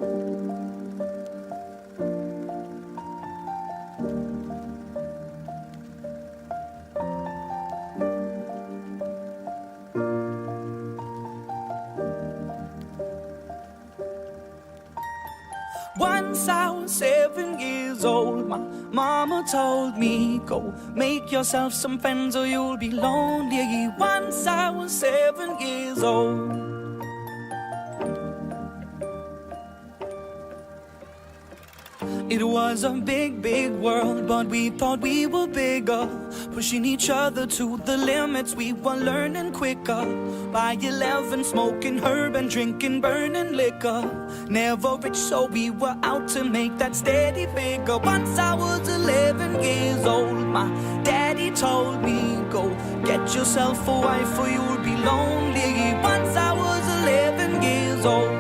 Once I was 7 years old, my mama told me, go make yourself some friends or you'll be lonely. Once I was 7 years old. It was a big, big world, but we thought we were bigger, pushing each other to the limits. We were learning quicker. By 11, smoking herb and drinking burning liquor. Never rich, so we were out to make that steady figure. Once I was 11 years old, my daddy told me, go get yourself a wife or you'll be lonely. Once I was 11 years old.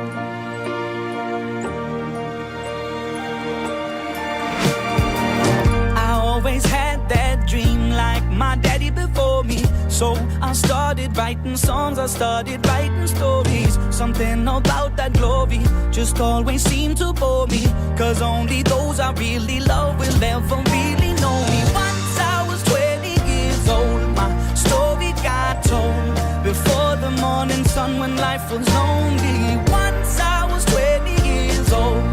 Always had that dream like my daddy before me. So I started writing songs, I started writing stories. Something about that glory just always seemed to bore me, 'cause only those I really love will ever really know me. Once I was 20 years old, my story got told before the morning sun when life was lonely. Once I was 20 years old.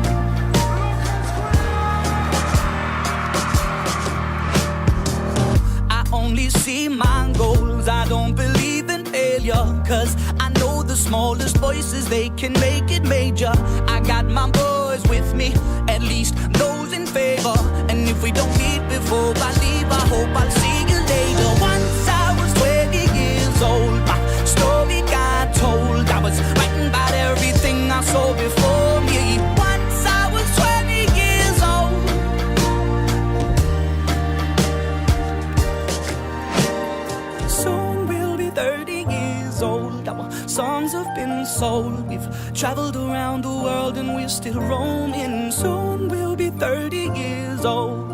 Only see my goals, I don't believe in failure, 'cause I know the smallest voices, they can make it major. I got my boys with me, at least those in favor. And if we don't meet before I leave, I hope I'll see you later. Once I was 20 years old, my story got told. I was writing about everything I saw before me. Once I was 20 years old. Soon we'll be 30 years old. Our songs have been sold. We've traveled around the world and we're still roaming. Soon we'll be 30 years old.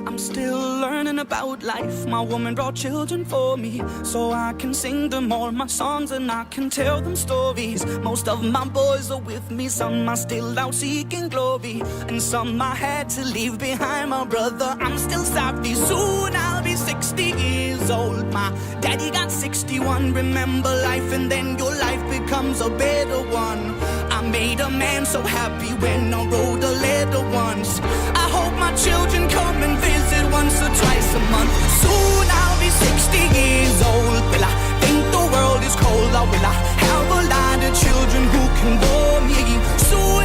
I'm still learning about life. My woman brought children for me, so I can sing them all my songs and I can tell them stories. Most of my boys are with me, some are still out seeking glory, and some I had to leave behind. My brother, I'm still sorry. Soon I'll be 60 years old. My daddy got 61. Remember life and then your life becomes a better one. I made a man so happy when I wrote a letter once. I hope my children come and visit